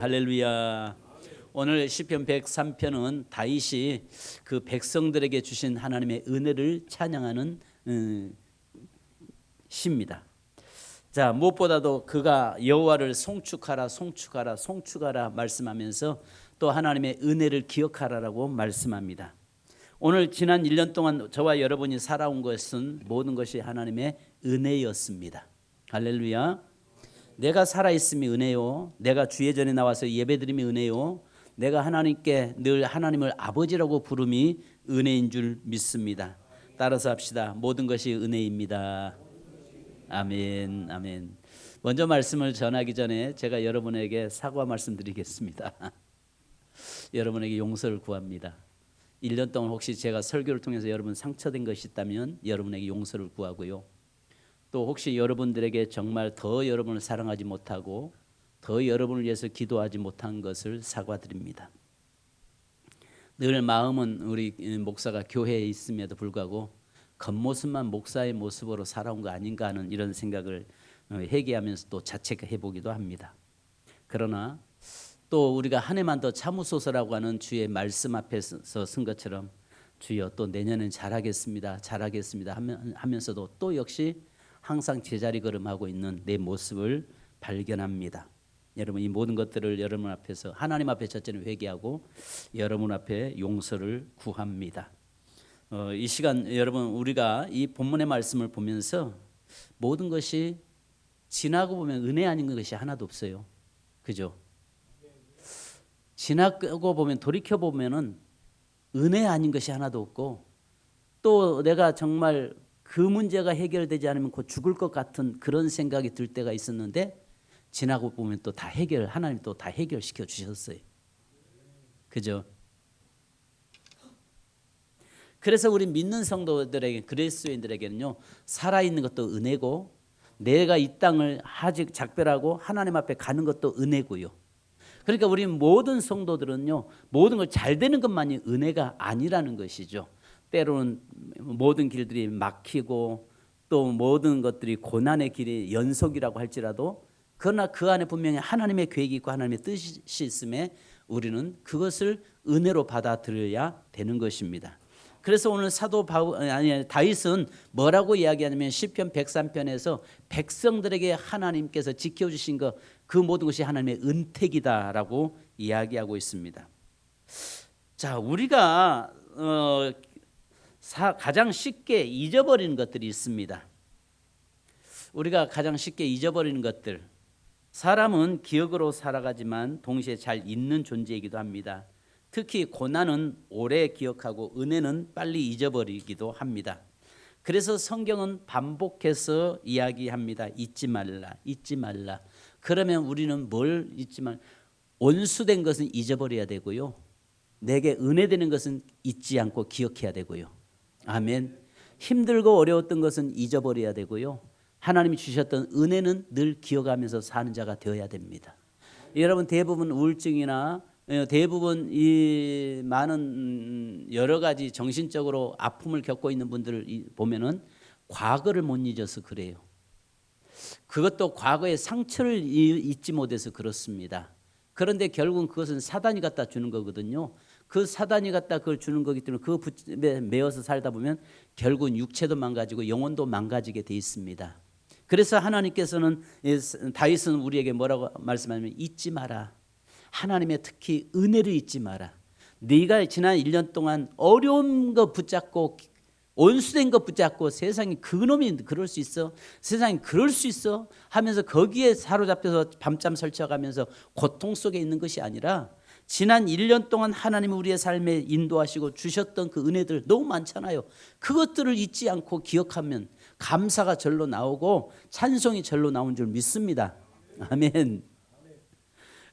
할렐루야. 오늘 시편 103편은 다윗이 그 백성들에게 주신 하나님의 은혜를 찬양하는 시입니다. 자, 무엇보다도 그가 여호와를 송축하라 송축하라 송축하라 말씀하면서 또 하나님의 은혜를 기억하라라고 말씀합니다. 오늘 지난 1년 동안 저와 여러분이 살아온 것은 모든 것이 하나님의 은혜였습니다. 할렐루야. 내가 살아있음이 은혜요, 내가 주의 전에 나와서 예배드림이 은혜요, 내가 하나님께 늘 하나님을 아버지라고 부름이 은혜인 줄 믿습니다. 따라서 합시다. 모든 것이 은혜입니다. 아멘, 아멘. 먼저 말씀을 전하기 전에 제가 여러분에게 사과 말씀드리겠습니다. 여러분에게 용서를 구합니다. 1년 동안 혹시 제가 설교를 통해서 여러분 상처된 것이 있다면 여러분에게 용서를 구하고요. 또 혹시 여러분들에게 정말 더 여러분을 사랑하지 못하고 더 여러분을 위해서 기도하지 못한 것을 사과드립니다. 늘 마음은 우리 목사가 교회에 있음에도 불구하고 겉모습만 목사의 모습으로 살아온 거 아닌가 하는 이런 생각을 회개하면서 또 자책해 보기도 합니다. 그러나 또 우리가 한 해만 더 참으소서라고 하는 주의 말씀 앞에서 쓴 것처럼 주여 또 내년엔 잘하겠습니다. 잘하겠습니다 하면서도 또 역시 항상 제자리 걸음하고 있는 내 모습을 발견합니다. 여러분 이 모든 것들을 여러분 앞에서 하나님 앞에 첫째는 회개하고 여러분 앞에 용서를 구합니다. 이 시간 여러분 우리가 이 본문의 말씀을 보면서 모든 것이 지나고 보면 은혜 아닌 것이 하나도 없어요. 그죠? 지나고 보면 돌이켜 보면은 은혜 아닌 것이 하나도 없고 또 내가 정말 그 문제가 해결되지 않으면 곧 죽을 것 같은 그런 생각이 들 때가 있었는데 지나고 보면 또 다 하나님 또 다 해결시켜 주셨어요. 그죠? 그래서 우리 믿는 성도들에게 그리스도인들에게는요 살아있는 것도 은혜고 내가 이 땅을 아직 작별하고 하나님 앞에 가는 것도 은혜고요. 그러니까 우리 모든 성도들은요 모든 걸 잘 되는 것만이 은혜가 아니라는 것이죠. 때로는 모든 길들이 막히고 또 모든 것들이 고난의 길이 연속이라고 할지라도 그러나 그 안에 분명히 하나님의 계획이 있고 하나님의 뜻이 있음에 우리는 그것을 은혜로 받아들여야 되는 것입니다. 그래서 오늘 다윗은 뭐라고 이야기하냐면 시편 103편에서 백성들에게 하나님께서 지켜주신 것 그 모든 것이 하나님의 은택이다라고 이야기하고 있습니다. 자, 우리가 가장 쉽게 잊어버리는 것들이 있습니다. 우리가 가장 쉽게 잊어버리는 것들. 사람은 기억으로 살아가지만 동시에 잘 잊는 존재이기도 합니다. 특히 고난은 오래 기억하고 은혜는 빨리 잊어버리기도 합니다. 그래서 성경은 반복해서 이야기합니다. 잊지 말라, 잊지 말라. 그러면 우리는 뭘 잊지 말? 온수된 것은 잊어버려야 되고요. 내게 은혜되는 것은 잊지 않고 기억해야 되고요. 아멘. 힘들고 어려웠던 것은 잊어버려야 되고요. 하나님이 주셨던 은혜는 늘 기억하면서 사는 자가 되어야 됩니다. 여러분 대부분 우울증이나 대부분 이 많은 여러 가지 정신적으로 아픔을 겪고 있는 분들을 보면은 과거를 못 잊어서 그래요. 그것도 과거의 상처를 잊지 못해서 그렇습니다. 그런데 결국은 그것은 사단이 갖다 주는 거거든요. 그 사단이 갖다 그걸 주는 거기 때문에 그 붙에 매어서 살다 보면 결국은 육체도 망가지고 영혼도 망가지게 돼 있습니다. 그래서 하나님께서는 다윗은 우리에게 뭐라고 말씀하냐면 잊지 마라. 하나님의 특히 은혜를 잊지 마라. 네가 지난 1년 동안 어려운 거 붙잡고 온수된 것 붙잡고 세상에 그놈이 그럴 수 있어? 세상에 그럴 수 있어? 하면서 거기에 사로잡혀서 밤잠 설쳐가면서 고통 속에 있는 것이 아니라 지난 1년 동안 하나님이 우리의 삶에 인도하시고 주셨던 그 은혜들 너무 많잖아요. 그것들을 잊지 않고 기억하면 감사가 절로 나오고 찬송이 절로 나온 줄 믿습니다. 아멘.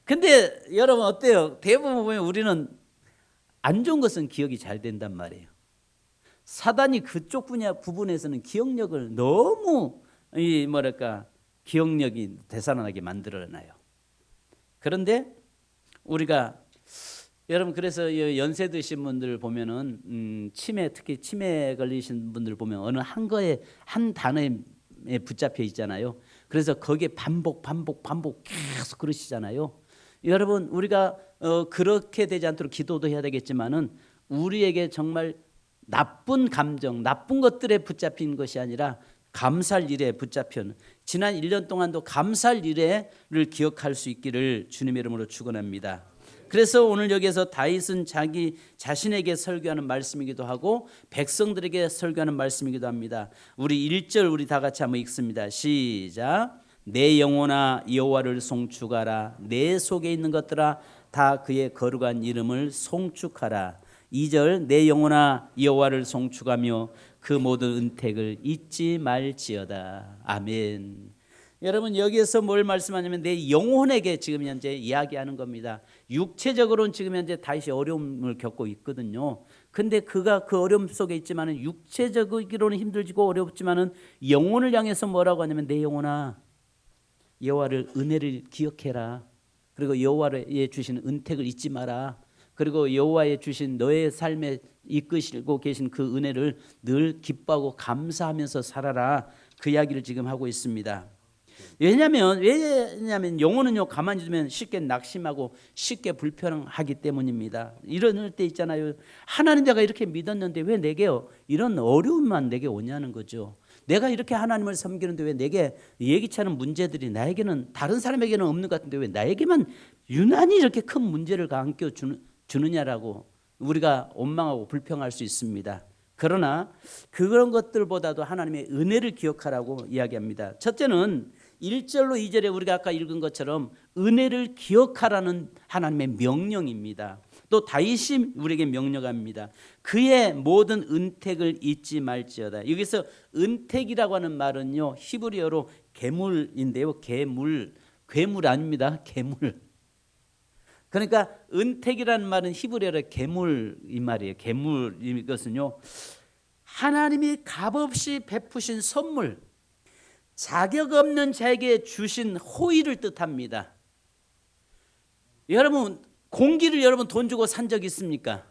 근데 여러분 어때요? 대부분 보면 우리는 안 좋은 것은 기억이 잘 된단 말이에요. 사단이 그쪽 부분에서는 기억력을 너무 기억력이 되살아나게 만들어놔요. 그런데 우리가 여러분 그래서 연세 드신 분들 보면은 특히 치매 걸리신 분들 보면 어느 한 단어에 붙잡혀 있잖아요. 그래서 거기에 반복 계속 그러시잖아요. 여러분 우리가 그렇게 되지 않도록 기도도 해야 되겠지만은 우리에게 정말 나쁜 감정, 나쁜 것들에 붙잡힌 것이 아니라 감사할 일에 붙잡혀는 지난 1년 동안도 감사할 일에를 기억할 수 있기를 주님의 이름으로 축원합니다. 그래서 오늘 여기서 다윗은 자기 자신에게 설교하는 말씀이기도 하고 백성들에게 설교하는 말씀이기도 합니다. 우리 1절 우리 다 같이 한번 읽습니다. 시작. 내 영혼아 여호와를 송축하라. 내 속에 있는 것들아 다 그의 거룩한 이름을 송축하라. 2절 내 영혼아 여호와를 송축하며 그 모든 은택을 잊지 말지어다. 아멘. 여러분 여기에서 뭘 말씀하냐면 내 영혼에게 지금 현재 이야기하는 겁니다. 육체적으로는 지금 현재 다윗이 어려움을 겪고 있거든요. 근데 그가 그 어려움 속에 있지만은 육체적으로는 힘들지고 어렵지만은 영혼을 향해서 뭐라고 하냐면 내 영혼아 여호와를 은혜를 기억해라. 그리고 여호와의 주신 은택을 잊지 마라. 그리고 여호와의 주신 너의 삶에 이끄시고 계신 그 은혜를 늘 기뻐하고 감사하면서 살아라. 그 이야기를 지금 하고 있습니다. 왜냐하면 영혼은요 가만히 두면 쉽게 낙심하고 쉽게 불편하기 때문입니다. 이런 때 있잖아요. 하나님 내가 이렇게 믿었는데 왜 내게요 이런 어려움만 내게 오냐는 거죠. 내가 이렇게 하나님을 섬기는데 왜 내게 예기치 않은 문제들이 나에게는 다른 사람에게는 없는 것 같은데 왜 나에게만 유난히 이렇게 큰 문제를 안겨 주느냐라고 우리가 원망하고 불평할 수 있습니다. 그러나 그런 것들보다도 하나님의 은혜를 기억하라고 이야기합니다. 첫째는 1절로 2절에 우리가 아까 읽은 것처럼 은혜를 기억하라는 하나님의 명령입니다. 또 다윗이 우리에게 명령합니다. 그의 모든 은택을 잊지 말지어다. 여기서 은택이라고 하는 말은요 히브리어로 괴물인데요. 괴물 아닙니다. 괴물. 그러니까 은택이라는 말은 히브리어로 괴물 이 말이에요. 괴물 이것은요 하나님이 값없이 베푸신 선물, 자격 없는 자에게 주신 호의를 뜻합니다. 여러분 공기를 여러분 돈 주고 산 적 있습니까?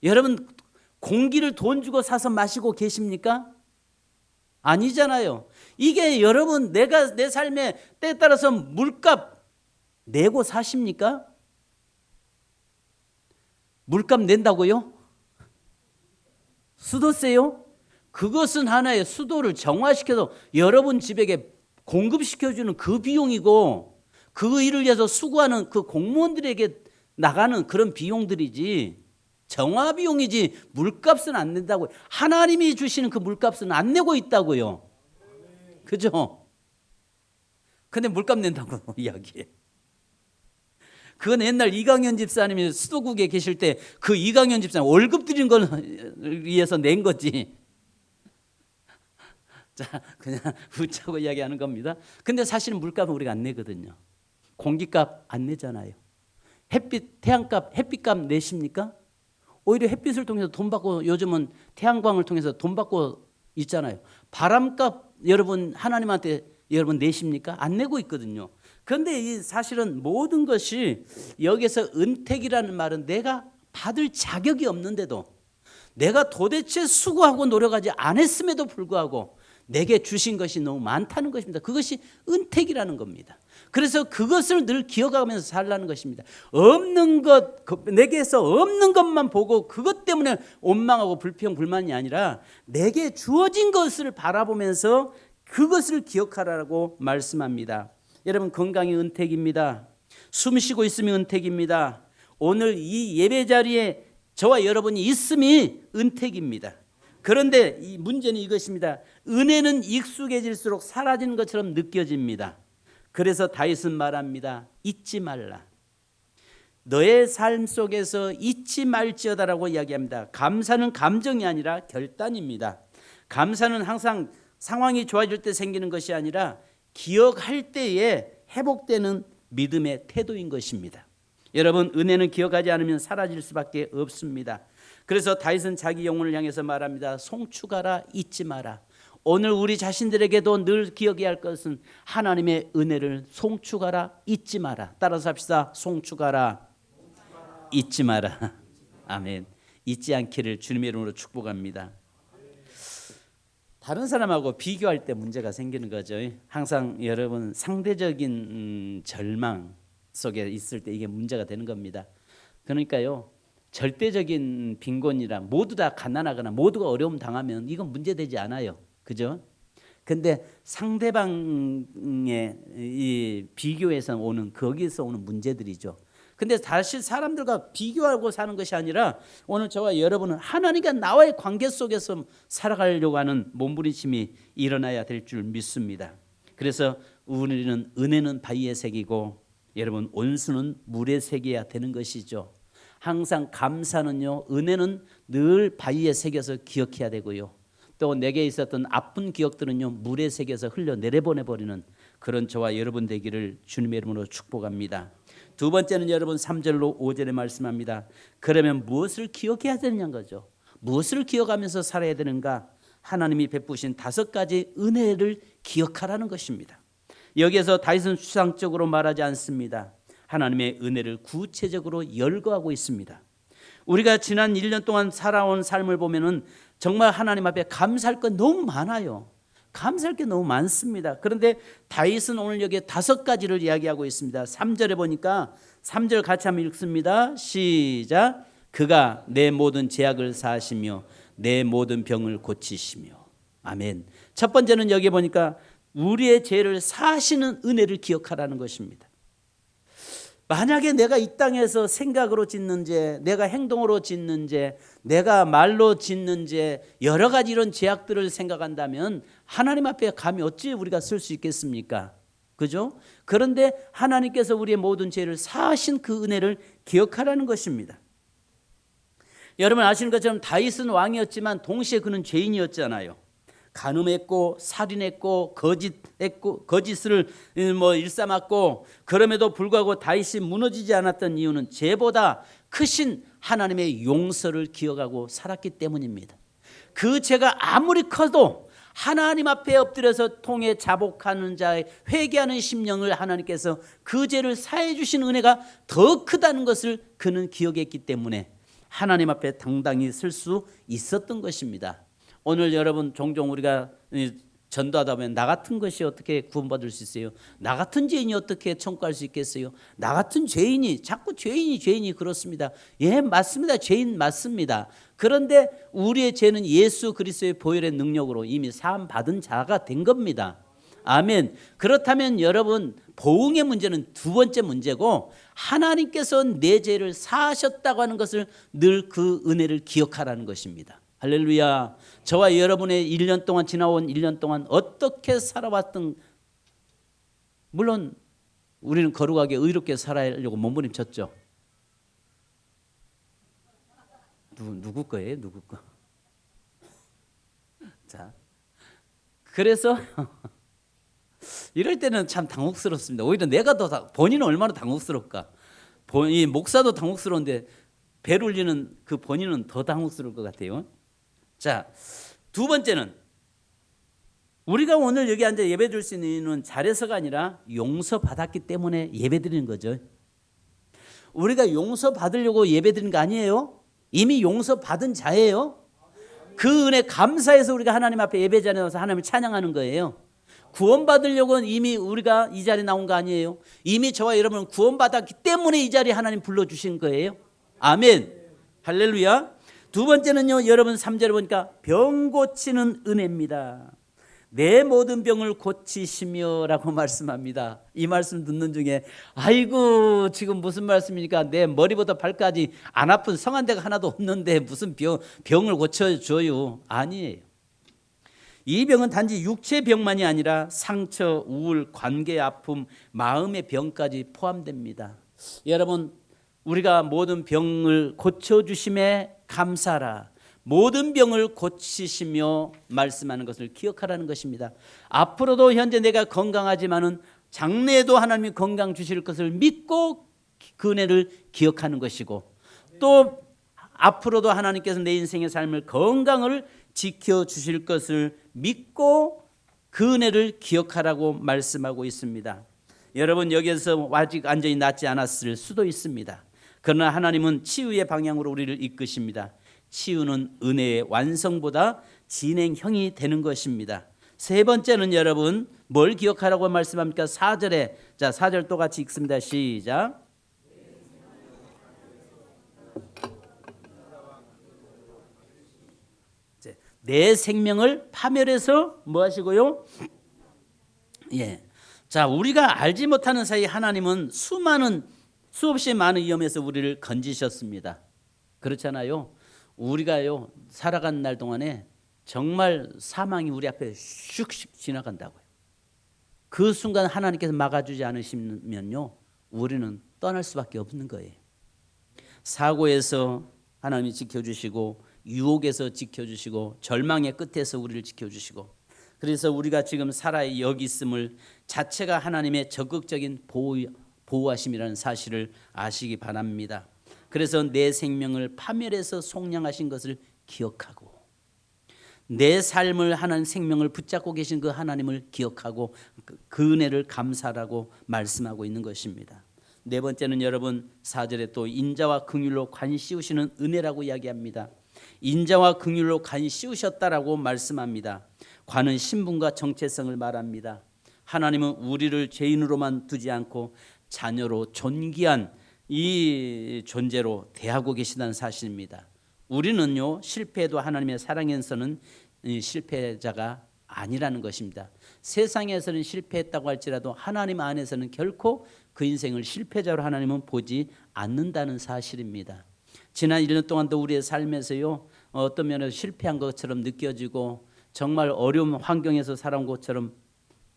여러분 공기를 돈 주고 사서 마시고 계십니까? 아니잖아요. 이게 여러분 내가 내 삶에 때에 따라서 물값 내고 사십니까? 물값 낸다고요? 수도세요? 그것은 하나의 수도를 정화시켜서 여러분 집에게 공급시켜주는 그 비용이고 그 일을 위해서 수고하는 그 공무원들에게 나가는 그런 비용들이지 정화 비용이지 물값은 안 낸다고요. 하나님이 주시는 그 물값은 안 내고 있다고요. 그죠? 근데 물값 낸다고 이야기해. 그건 옛날 이강현 집사님이 수도국에 계실 때 그 이강현 집사님 월급 드린 걸 위해서 낸 거지. 자, 그냥 웃자고 이야기하는 겁니다. 근데 사실은 물값은 우리가 안 내거든요. 공기값 안 내잖아요. 햇빛, 태양값, 햇빛값 내십니까? 오히려 햇빛을 통해서 돈 받고 요즘은 태양광을 통해서 돈 받고 있잖아요. 바람값 여러분 하나님한테 여러분 내십니까? 안 내고 있거든요. 그런데 이 사실은 모든 것이 여기서 은택이라는 말은 내가 받을 자격이 없는데도 내가 도대체 수고하고 노력하지 않았음에도 불구하고 내게 주신 것이 너무 많다는 것입니다. 그것이 은택이라는 겁니다. 그래서 그것을 늘 기억하면서 살라는 것입니다. 없는 것, 내게서 없는 것만 보고 그것 때문에 원망하고 불평, 불만이 아니라 내게 주어진 것을 바라보면서 그것을 기억하라고 말씀합니다. 여러분 건강이 은택입니다. 숨 쉬고 있으면 은택입니다. 오늘 이 예배 자리에 저와 여러분이 있음이 은택입니다. 그런데 이 문제는 이것입니다. 은혜는 익숙해질수록 사라지는 것처럼 느껴집니다. 그래서 다윗은 말합니다. 잊지 말라. 너의 삶 속에서 잊지 말지어다라고 이야기합니다. 감사는 감정이 아니라 결단입니다. 감사는 항상 상황이 좋아질 때 생기는 것이 아니라 기억할 때에 회복되는 믿음의 태도인 것입니다. 여러분 은혜는 기억하지 않으면 사라질 수밖에 없습니다. 그래서 다윗은 자기 영혼을 향해서 말합니다. 송축하라 잊지 마라. 오늘 우리 자신들에게도 늘 기억해야 할 것은 하나님의 은혜를 송축하라 잊지 마라. 따라서 합시다. 송축하라 잊지 마라. 아멘. 잊지 않기를 주님의 이름으로 축복합니다. 다른 사람하고 비교할 때 문제가 생기는 거죠. 항상 여러분 상대적인 절망 속에 있을 때 이게 문제가 되는 겁니다. 그러니까요, 절대적인 빈곤이라 모두 다 가난하거나 모두가 어려움 당하면 이건 문제되지 않아요. 그죠? 근데 상대방의 이 비교에서 오는 거기서 오는 문제들이죠. 근데 사실 사람들과 비교하고 사는 것이 아니라 오늘 저와 여러분은 하나님과 나와의 관계 속에서 살아가려고 하는 몸부림침이 일어나야 될 줄 믿습니다. 그래서 우리는 은혜는 바위에 새기고 여러분 온수는 물에 새겨야 되는 것이죠. 항상 감사는요, 은혜는 늘 바위에 새겨서 기억해야 되고요. 또 내게 있었던 아픈 기억들은요, 물에 새겨서 흘려 내려보내버리는 그런 저와 여러분 되기를 주님의 이름으로 축복합니다. 두 번째는 여러분 3절로 5절에 말씀합니다. 그러면 무엇을 기억해야 되느냐는 거죠. 무엇을 기억하면서 살아야 되는가? 하나님이 베푸신 5가지 은혜를 기억하라는 것입니다. 여기에서 다윗은 추상적으로 말하지 않습니다. 하나님의 은혜를 구체적으로 열거하고 있습니다. 우리가 지난 1년 동안 살아온 삶을 보면은 정말 하나님 앞에 감사할 건 너무 많아요. 감사할 게 너무 많습니다. 그런데 다윗은 오늘 여기에 5가지를 이야기하고 있습니다. 3절에 보니까 3절 같이 한번 읽습니다. 시작. 그가 내 모든 죄악을 사하시며 내 모든 병을 고치시며. 아멘. 첫 번째는 여기 보니까 우리의 죄를 사하시는 은혜를 기억하라는 것입니다. 만약에 내가 이 땅에서 생각으로 짓는 죄, 내가 행동으로 짓는 죄, 내가 말로 짓는 죄, 여러 가지 이런 죄악들을 생각한다면 하나님 앞에 감히 어찌 우리가 쓸 수 있겠습니까? 그죠? 그런데 하나님께서 우리의 모든 죄를 사하신 그 은혜를 기억하라는 것입니다. 여러분 아시는 것처럼 다윗은 왕이었지만 동시에 그는 죄인이었잖아요. 간음했고 살인했고 거짓을 일삼았고, 그럼에도 불구하고 다윗이 무너지지 않았던 이유는 죄보다 크신 하나님의 용서를 기억하고 살았기 때문입니다. 그 죄가 아무리 커도 하나님 앞에 엎드려서 통해 자복하는 자의 회개하는 심령을 하나님께서 그 죄를 사해 주신 은혜가 더 크다는 것을 그는 기억했기 때문에 하나님 앞에 당당히 설 수 있었던 것입니다. 오늘 여러분 종종 우리가 전도하다 보면 나 같은 것이 어떻게 구원받을 수 있어요? 나 같은 죄인이 어떻게 천국할 수 있겠어요? 나 같은 죄인이 자꾸 죄인이 그렇습니다. 예, 맞습니다. 죄인 맞습니다. 그런데 우리의 죄는 예수 그리스도의 보혈의 능력으로 이미 사함 받은 자가 된 겁니다. 아멘. 그렇다면 여러분 보응의 문제는 두 번째 문제고, 하나님께서 내 죄를 사하셨다고 하는 것을 늘 그 은혜를 기억하라는 것입니다. 할렐루야. 저와 여러분의 1년 동안 지나온 1년 동안 어떻게 살아왔던, 물론 우리는 거룩하게 의롭게 살아야려고 몸부림쳤죠. 누구 거예요? 누구 거? 자, 그래서 이럴 때는 참 당혹스럽습니다. 오히려 내가 더 본인은 얼마나 당혹스럽까? 이 목사도 당혹스러운데 벨 울리는 그 본인은 더 당혹스러울 것 같아요. 자, 두 번째는 우리가 오늘 여기 앉아 예배 드릴 수 있는 이유는 잘해서가 아니라 용서받았기 때문에 예배 드리는 거죠. 우리가 용서받으려고 예배 드리는 거 아니에요. 이미 용서받은 자예요. 그 은혜 감사해서 우리가 하나님 앞에 예배 자리에 나와서 하나님을 찬양하는 거예요. 구원받으려고 이미 우리가 이 자리에 나온 거 아니에요. 이미 저와 여러분은 구원받았기 때문에 이 자리에 하나님 불러주신 거예요. 아멘. 할렐루야. 두 번째는요, 여러분 3절에 보니까 병 고치는 은혜입니다. 내 모든 병을 고치시며 라고 말씀합니다. 이 말씀 듣는 중에 아이고 지금 무슨 말씀입니까? 내 머리부터 발까지 안 아픈 성한 데가 하나도 없는데 무슨 병을 고쳐줘요? 아니에요. 이 병은 단지 육체 병만이 아니라 상처, 우울, 관계 아픔, 마음의 병까지 포함됩니다. 여러분 우리가 모든 병을 고쳐주심에 감사하라. 모든 병을 고치시며 말씀하는 것을 기억하라는 것입니다. 앞으로도 현재 내가 건강하지만은 장래에도 하나님이 건강 주실 것을 믿고 그 은혜를 기억하는 것이고, 또 앞으로도 하나님께서 내 인생의 삶을 건강을 지켜주실 것을 믿고 그 은혜를 기억하라고 말씀하고 있습니다. 여러분 여기에서 아직 완전히 낫지 않았을 수도 있습니다. 그러나 하나님은 치유의 방향으로 우리를 이끄십니다. 치유는 은혜의 완성보다 진행형이 되는 것입니다. 세 번째는 여러분 뭘 기억하라고 말씀합니까? 4절에 자 4절 또 같이 읽습니다. 시작. 내 생명을 파멸해서 뭐 하시고요? 예. 자, 우리가 알지 못하는 사이 하나님은 수없이 많은 위험에서 우리를 건지셨습니다. 그렇잖아요. 우리가요 살아간 날 동안에 정말 사망이 우리 앞에 슉슉 지나간다고요. 그 순간 하나님께서 막아주지 않으시면요 우리는 떠날 수밖에 없는 거예요. 사고에서 하나님이 지켜주시고 유혹에서 지켜주시고 절망의 끝에서 우리를 지켜주시고, 그래서 우리가 지금 살아 여기 있음을 자체가 하나님의 적극적인 보호하심이라는 사실을 아시기 바랍니다. 그래서 내 생명을 파멸해서 속량하신 것을 기억하고 내 삶을 하나님 생명을 붙잡고 계신 그 하나님을 기억하고 그 은혜를 감사하라고 말씀하고 있는 것입니다. 네 번째는 여러분 4절에 또 인자와 긍휼로 관 씌우시는 은혜라고 이야기합니다. 인자와 긍휼로 관 씌우셨다라고 말씀합니다. 관은 신분과 정체성을 말합니다. 하나님은 우리를 죄인으로만 두지 않고 자녀로 존귀한 이 존재로 대하고 계시다는 사실입니다. 우리는요 실패해도 하나님의 사랑에서는 실패자가 아니라는 것입니다. 세상에서는 실패했다고 할지라도 하나님 안에서는 결코 그 인생을 실패자로 하나님은 보지 않는다는 사실입니다. 지난 1년 동안도 우리의 삶에서요 어떤 면에서 실패한 것처럼 느껴지고 정말 어려운 환경에서 살아온 것처럼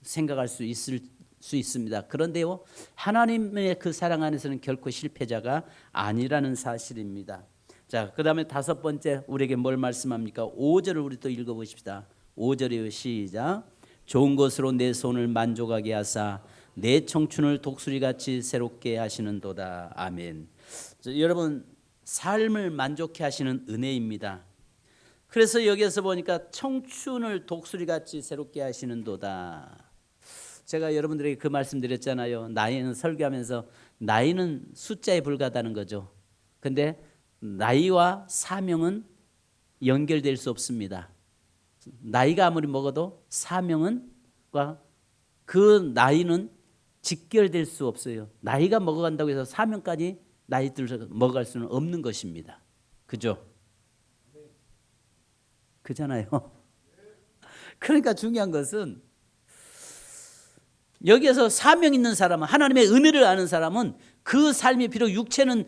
생각할 수 있습니다. 그런데요 하나님의 그 사랑 안에서는 결코 실패자가 아니라는 사실입니다. 자, 그 다음에 다섯 번째 우리에게 뭘 말씀합니까? 5절을 우리 또 읽어보십시다. 5절이요 시작. 좋은 것으로 내 손을 만족하게 하사 내 청춘을 독수리같이 새롭게 하시는도다. 아멘. 자, 여러분 삶을 만족해 하시는 은혜입니다. 그래서 여기에서 보니까 청춘을 독수리같이 새롭게 하시는도다. 제가 여러분들에게 그 말씀 드렸잖아요. 나이는 설교하면서 나이는 숫자에 불과하다는 거죠. 근데 나이와 사명은 연결될 수 없습니다. 나이가 아무리 먹어도 사명은과 그 나이는 직결될 수 없어요. 나이가 먹어간다고 해서 사명까지 나이 들어서 먹어갈 수는 없는 것입니다. 그죠? 그잖아요. 그러니까 중요한 것은 여기에서 사명 있는 사람은 하나님의 은혜를 아는 사람은 그 삶이 비록 육체는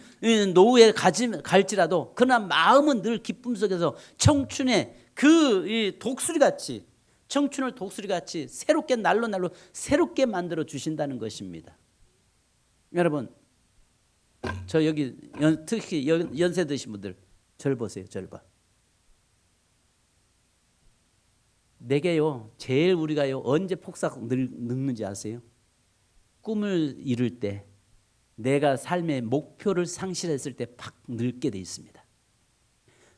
노후에 갈지라도 그러나 마음은 늘 기쁨 속에서 청춘의 그 독수리같이 청춘을 독수리같이 새롭게 날로 새롭게 만들어 주신다는 것입니다. 여러분 저 여기 특히 연세 드신 분들 절 보세요. 절 봐. 내게요 제일 우리가요 언제 폭삭 늙는지 아세요? 꿈을 이룰 때 내가 삶의 목표를 상실했을 때 팍 늙게 돼 있습니다.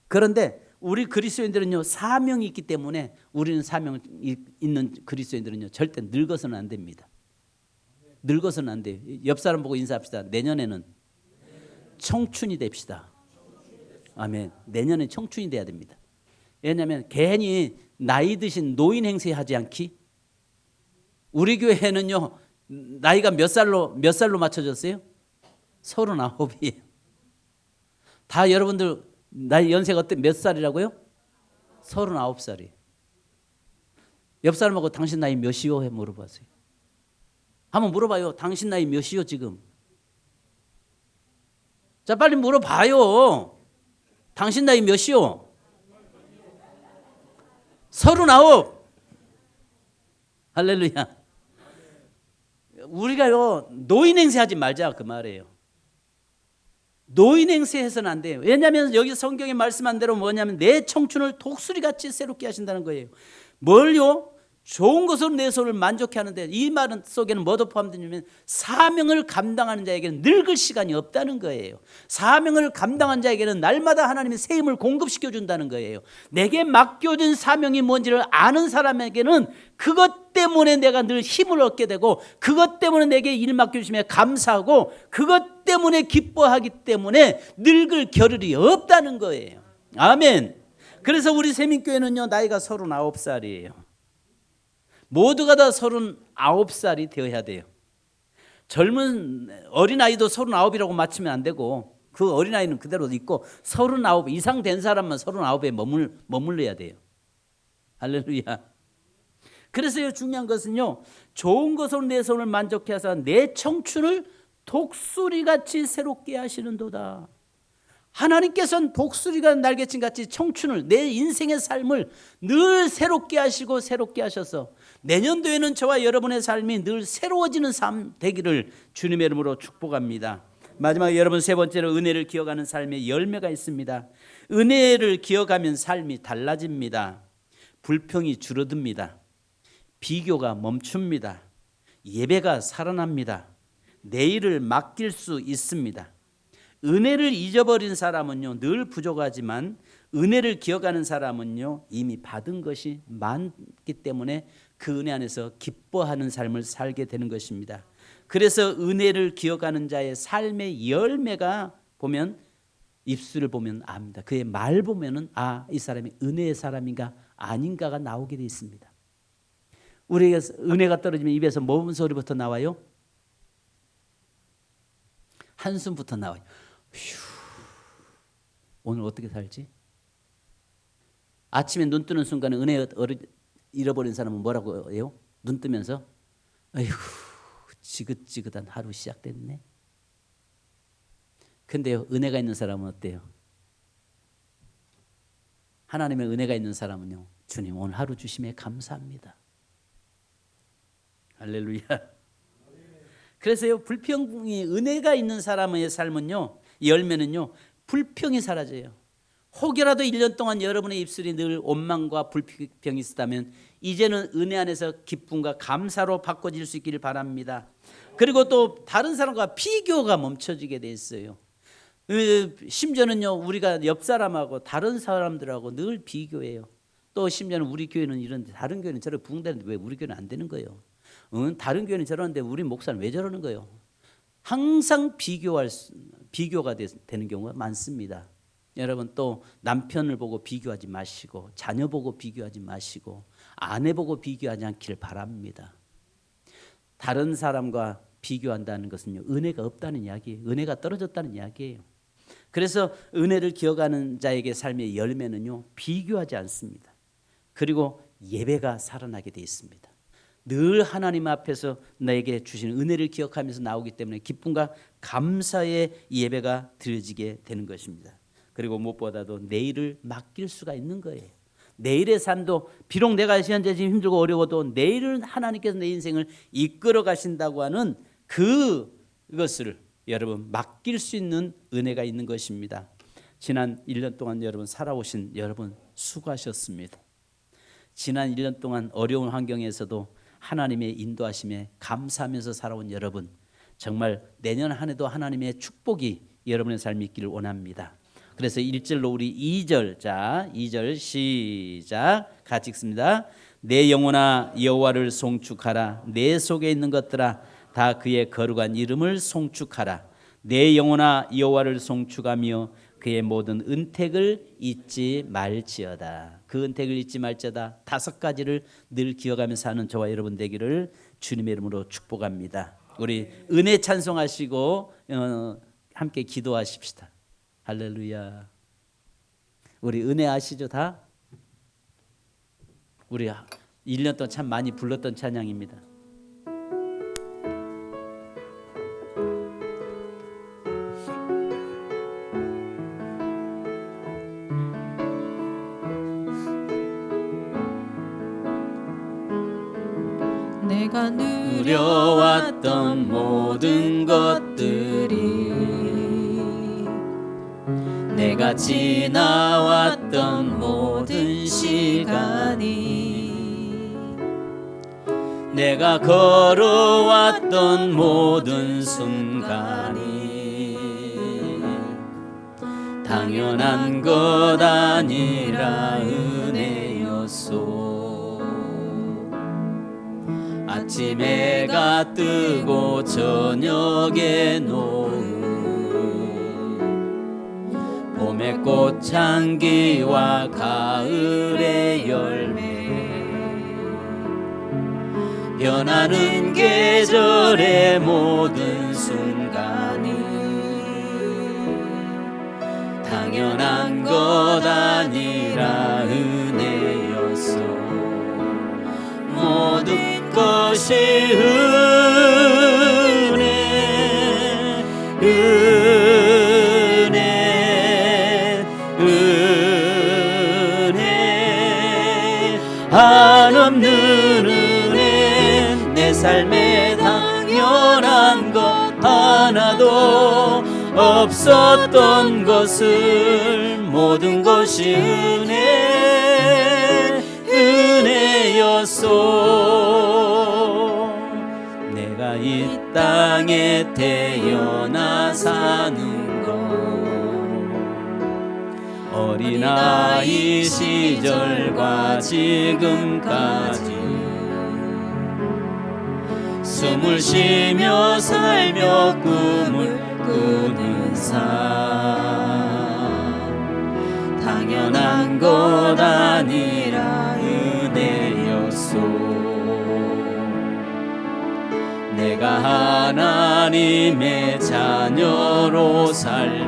그런데 우리 그리스도인들은요 사명이 있기 때문에 우리는 사명 있는 그리스도인들은요 절대 늙어서는 안 됩니다. 늙어서는 안 돼요. 옆 사람 보고 인사합시다. 내년에는 청춘이 됩시다. 아멘. 내년에 청춘이 돼야 됩니다. 왜냐하면 괜히 나이 드신 노인 행세하지 않기. 우리 교회는요 나이가 몇 살로 맞춰졌어요? 39이에요. 다 여러분들 나이 연세가 몇 살이라고요? 39살이에요. 옆 사람하고 당신 나이 몇이요? 해 물어봤어요. 한번 물어봐요. 당신 나이 몇이요 지금? 자 빨리 물어봐요. 당신 나이 몇이요? 39. 할렐루야. 우리가요 노인 행세하지 말자 그 말이에요. 노인 행세해서는 안 돼요. 왜냐하면 여기 성경에 말씀한 대로 뭐냐면 내 청춘을 독수리같이 새롭게 하신다는 거예요. 뭘요? 좋은 것으로 내 손을 만족해 하는데 이 말은 속에는 뭐도 포함되냐면 사명을 감당하는 자에게는 늙을 시간이 없다는 거예요. 사명을 감당한 자에게는 날마다 하나님의 새 힘을 공급시켜 준다는 거예요. 내게 맡겨진 사명이 뭔지를 아는 사람에게는 그것 때문에 내가 늘 힘을 얻게 되고 그것 때문에 내게 일 맡겨주심에 감사하고 그것 때문에 기뻐하기 때문에 늙을 겨를이 없다는 거예요. 아멘. 그래서 우리 세민교회는요, 나이가 39살이에요. 모두가 다 39살이 되어야 돼요. 젊은 어린아이도 39이라고 맞추면 안 되고, 그 어린아이는 그대로 있고 39 이상 된 사람만 39에 머물러야 돼요. 할렐루야. 그래서 중요한 것은요, 좋은 것으로 내 손을 만족해 하사 내 청춘을 독수리같이 새롭게 하시는도다. 하나님께서는 독수리가 날개친 같이 청춘을, 내 인생의 삶을 늘 새롭게 하시고 새롭게 하셔서 내년도에는 저와 여러분의 삶이 늘 새로워지는 삶 되기를 주님의 이름으로 축복합니다. 마지막에 여러분, 세 번째로 은혜를 기억하는 삶의 열매가 있습니다. 은혜를 기억하면 삶이 달라집니다. 불평이 줄어듭니다. 비교가 멈춥니다. 예배가 살아납니다. 내일을 맡길 수 있습니다. 은혜를 잊어버린 사람은요, 늘 부족하지만 은혜를 기억하는 사람은요, 이미 받은 것이 많기 때문에 그 은혜 안에서 기뻐하는 삶을 살게 되는 것입니다. 그래서 은혜를 기억하는 자의 삶의 열매가 보면, 입술을 보면 압니다. 그의 말 보면은 이 사람이 은혜의 사람인가 아닌가가 나오게 돼 있습니다. 우리에게 은혜가 떨어지면 입에서 뭔 소리부터 나와요? 한숨부터 나와요. 휴, 오늘 어떻게 살지? 아침에 눈 뜨는 순간에 은혜 잃어버린 사람은 뭐라고 해요? 눈 뜨면서 아이고, 지긋지긋한 하루 시작됐네. 근데요, 은혜가 있는 사람은 어때요? 하나님의 은혜가 있는 사람은요, 주님 오늘 하루 주심에 감사합니다. 할렐루야. 그래서요, 불평이 은혜가 있는 사람의 삶은요, 열매는요, 불평이 사라져요. 혹여라도 1년 동안 여러분의 입술이 늘 원망과 불평이 있었다면 이제는 은혜 안에서 기쁨과 감사로 바꿔질 수 있기를 바랍니다. 그리고 또 다른 사람과 비교가 멈춰지게 돼 있어요. 심지어는요, 우리가 옆 사람하고 다른 사람들하고 늘 비교해요. 또 심지어는 우리 교회는 이런데 다른 교회는 저렇게 붕대는데 왜 우리 교회는 안 되는 거예요? 다른 교회는 저러는데 우리 목사는 왜 저러는 거예요? 항상 비교가 되는 경우가 많습니다. 여러분, 또 남편을 보고 비교하지 마시고, 자녀 보고 비교하지 마시고, 아내 보고 비교하지 않기를 바랍니다. 다른 사람과 비교한다는 것은요, 은혜가 없다는 이야기예요. 은혜가 떨어졌다는 이야기예요. 그래서 은혜를 기억하는 자에게 삶의 열매는요, 비교하지 않습니다. 그리고 예배가 살아나게 되어 있습니다. 늘 하나님 앞에서 나에게 주신 은혜를 기억하면서 나오기 때문에 기쁨과 감사의 예배가 드려지게 되는 것입니다. 그리고 무엇보다도 내일을 맡길 수가 있는 거예요. 내일의 삶도 비록 내가 현재 지금 힘들고 어려워도 내일은 하나님께서 내 인생을 이끌어 가신다고 하는 그것을 여러분 맡길 수 있는 은혜가 있는 것입니다. 지난 1년 동안 여러분 살아오신 여러분 수고하셨습니다. 지난 1년 동안 어려운 환경에서도 하나님의 인도하심에 감사하면서 살아온 여러분, 정말 내년 한 해도 하나님의 축복이 여러분의 삶에 있기를 원합니다. 그래서 1절로 우리 2절, 자 2절 시작, 같이 읽습니다. 내 영혼아 여호와를 송축하라. 내 속에 있는 것들아 다 그의 거룩한 이름을 송축하라. 내 영혼아 여호와를 송축하며 그의 모든 은택을 잊지 말지어다. 그 은택을 잊지 말지어다. 5가지를 늘 기억하면서 사는 저와 여러분 되기를 주님의 이름으로 축복합니다. 우리 은혜 찬송하시고 함께 기도하십시다. 할렐루야. 우리 은혜 아시죠 다? 우리 1년 동안 참 많이 불렀던 찬양입니다. 내가 누려왔던 모든 것들이, 내가 지나왔던 모든 시간이, 내가 걸어왔던 모든 순간이 당연한 것 아니라 은혜였소. 아침 해가 뜨고 저녁에 노을, 봄에 봄의 꽃향기와 가을의 열매 변하는 계절의 모든 순간이 당연한 것 아니라 은혜였소. 모든 것이 은혜 한없는 은혜 내 삶에 당연한 것 하나도 없었던 것을 모든 것이 은혜였소. 내가 이 땅에 태어나 사는 것 어린아이 시절과 지금까지 숨을 쉬며 살며 꿈을 꾸는 삶 당연한 것 아니라 은혜였소. 내가 하나님의 자녀로 살며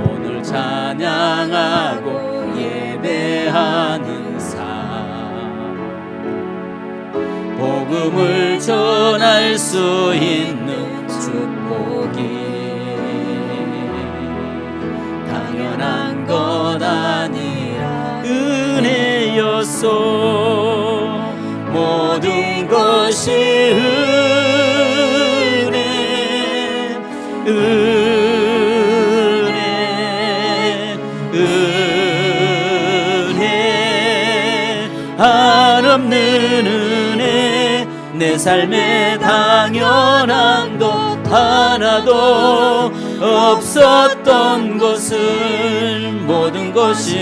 오늘 찬양하고 예배하는 삶 복음을 전할 수 있는 축복이 당연한 것 아니라 은혜였소. 모든 것이 은혜 한없는 은혜 내 삶에 당연한 것 하나도 없었던 것을 모든 것이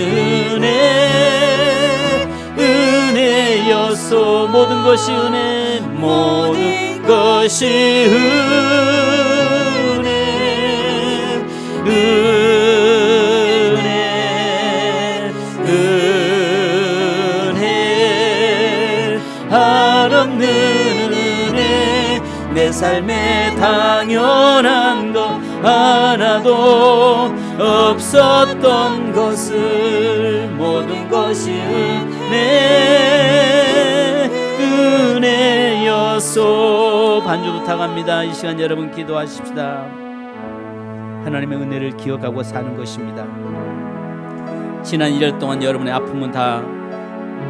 은혜였소. 모든 것이 은혜 모든 것이 은혜 한없는 은혜 내 삶에 당연한 것 하나도 없었던 것을 모든 것이 은혜였소. 반주 부탁합니다. 이 시간 여러분 기도하십시다. 하나님의 은혜를 기억하고 사는 것입니다. 지난 1년 동안 여러분의 아픔은 다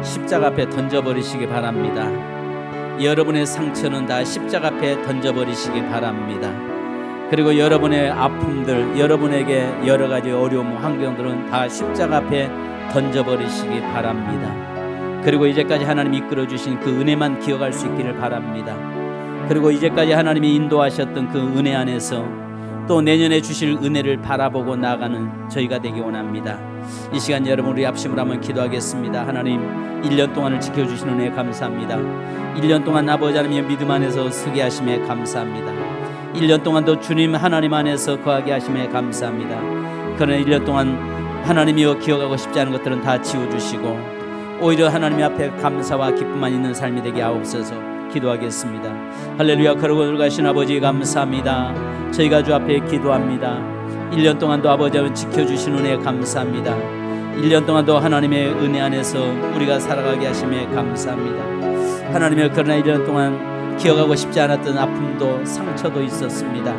십자가 앞에 던져버리시기 바랍니다. 여러분의 상처는 다 십자가 앞에 던져버리시기 바랍니다. 그리고 여러분의 아픔들, 여러분에게 여러 가지 어려움, 환경들은 다 십자가 앞에 던져버리시기 바랍니다. 그리고 이제까지 하나님이 이끌어주신 그 은혜만 기억할 수 있기를 바랍니다. 그리고 이제까지 하나님이 인도하셨던 그 은혜 안에서 또 내년에 주실 은혜를 바라보고 나아가는 저희가 되기 원합니다. 이 시간 여러분 우리 합심을 한번 기도하겠습니다. 하나님 1년 동안을 지켜주신 은혜에 감사합니다. 1년 동안 아버지 하나님의 믿음 안에서 서게 하심에 감사합니다. 1년 동안도 주님 하나님 안에서 거하게 하심에 감사합니다. 그러나 1년 동안 하나님이여 기억하고 싶지 않은 것들은 다 지워주시고 오히려 하나님 앞에 감사와 기쁨만 있는 삶이 되게 하옵소서. 기도하겠습니다. 할렐루야. 거룩을 가신 아버지 감사합니다. 저희가 주 앞에 기도합니다. 1년 동안도 아버지와 지켜주신 은혜에 감사합니다. 1년 동안도 하나님의 은혜 안에서 우리가 살아가게 하심에 감사합니다. 하나님의 그러나 1년 동안 기억하고 싶지 않았던 아픔도 상처도 있었습니다.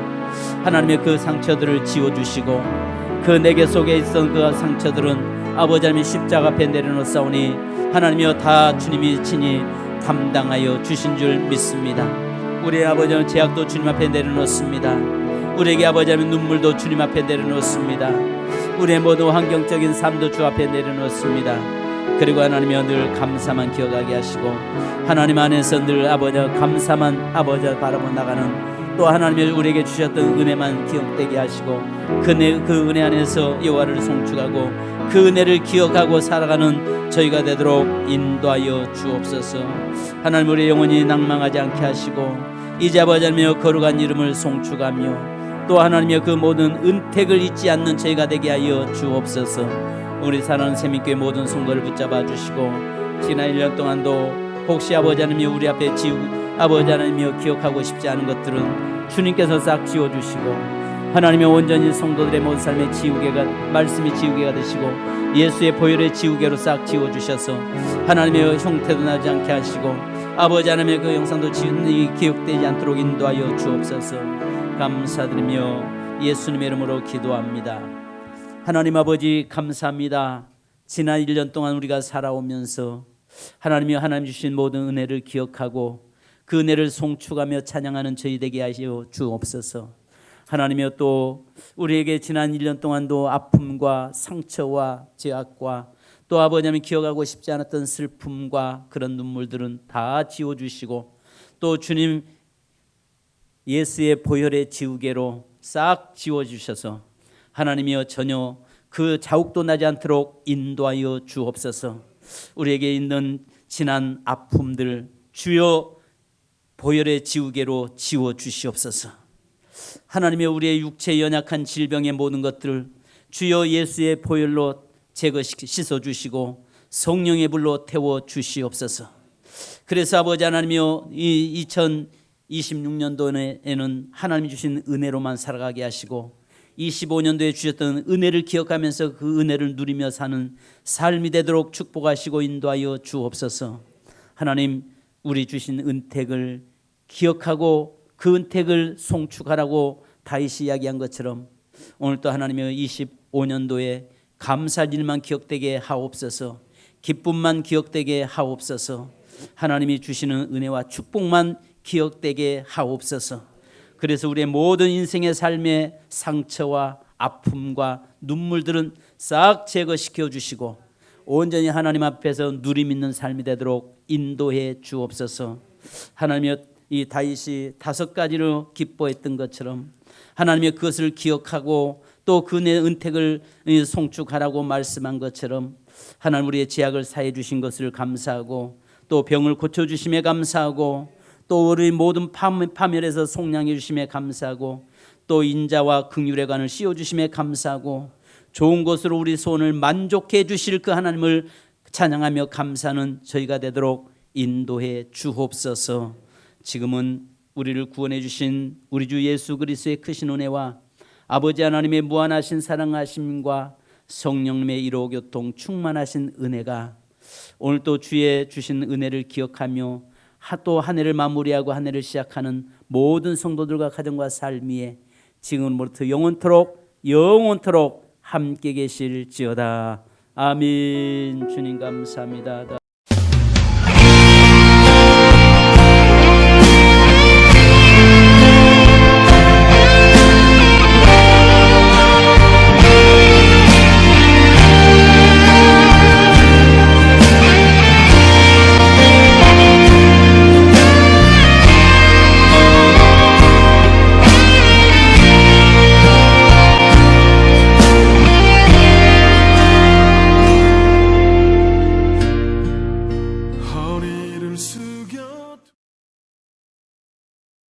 하나님의 그 상처들을 지워주시고 그 내게 속에 있던 그 상처들은 아버지 하나님의 십자가 앞에 내려놓사오니 하나님이여 다 주님이 친히 감당하여 주신 줄 믿습니다. 우리의 아버지는 죄악도 주님 앞에 내려놓습니다. 우리에게 아버지 하나님 눈물도 주님 앞에 내려놓습니다. 우리의 모든 환경적인 삶도 주 앞에 내려놓습니다. 그리고 하나님이여 늘 감사만 기억하게 하시고 하나님 안에서 늘 아버지 감사만 아버지 바라보 나가는 또 하나님이 우리에게 주셨던 은혜만 기억되게 하시고 그 은혜 안에서 여호와를 송축하고 그 은혜를 기억하고 살아가는 저희가 되도록 인도하여 주옵소서. 하나님 우리의 영혼이 낭망하지 않게 하시고 이제 아버지 하나님의 거룩한 이름을 송축하며 또 하나님의 그 모든 은택을 잊지 않는 저희가 되게 하여 주옵소서. 우리 사랑하는 세민교회 모든 성도를 붙잡아 주시고 지난 1년 동안도 혹시 아버지 하나님이 우리 앞에 아버지 하나님이여 기억하고 싶지 않은 것들은 주님께서 싹 지워주시고 하나님의 온전히 성도들의 모든 삶의 지우개가 말씀이 지우개가 되시고 예수의 보혈의 지우개로 싹 지워주셔서 하나님의 형태도 나지 않게 하시고 아버지 하나님의 그 영상도 기억되지 않도록 인도하여 주옵소서. 감사드리며 예수님의 이름으로 기도합니다. 하나님 아버지 감사합니다. 지난 1년 동안 우리가 살아오면서 하나님이 하나님 주신 모든 은혜를 기억하고 그 은혜를 송축하며 찬양하는 저희 되게 하여 주옵소서. 하나님이여 또 우리에게 지난 1년 동안도 아픔과 상처와 죄악과 또 아버지 하나님 기억하고 싶지 않았던 슬픔과 그런 눈물들은 다 지워주시고 또 주님 예수의 보혈의 지우개로 싹 지워주셔서 하나님이여 전혀 그 자욱도 나지 않도록 인도하여 주옵소서. 우리에게 있는 지난 아픔들 주여 보혈의 지우개로 지워주시옵소서. 하나님의 우리의 육체의 연약한 질병의 모든 것들을 주여 예수의 보혈로 씻어주시고 성령의 불로 태워주시옵소서. 그래서 아버지 하나님이여 이 2026년도에는 하나님이 주신 은혜로만 살아가게 하시고 25년도에 주셨던 은혜를 기억하면서 그 은혜를 누리며 사는 삶이 되도록 축복하시고 인도하여 주옵소서. 하나님 우리 주신 은택을 기억하고 그 은택을 송축하라고 다윗이 이야기한 것처럼 오늘 또 하나님의 25년도에 감사일만 기억되게 하옵소서. 기쁨만 기억되게 하옵소서. 하나님이 주시는 은혜와 축복만 기억되게 하옵소서. 그래서 우리의 모든 인생의 삶의 상처와 아픔과 눈물들은 싹 제거시켜 주시고 온전히 하나님 앞에서 누림 있는 삶이 되도록 인도해 주옵소서. 하나님의 이 다윗이 5가지로 기뻐했던 것처럼 하나님의 그것을 기억하고 또 그 내 은택을 송축하라고 말씀한 것처럼 하나님 우리의 죄악을 사해 주신 것을 감사하고 또 병을 고쳐주심에 감사하고 또 우리 모든 파멸에서 속량해 주심에 감사하고 또 인자와 긍휼의 관을 씌워주심에 감사하고 좋은 것으로 우리 소원을 만족해 주실 그 하나님을 찬양하며 감사하는 저희가 되도록 인도해 주옵소서. 지금은 우리를 구원해 주신 우리 주 예수 그리스도의 크신 은혜와 아버지 하나님의 무한하신 사랑하심과 성령님의 이로 교통 충만하신 은혜가 오늘 또 주의 주신 은혜를 기억하며 또 한 해를 마무리하고 한 해를 시작하는 모든 성도들과 가정과 삶 위에 지금부터 영원토록 함께 계실지어다. 아멘. 주님 감사합니다.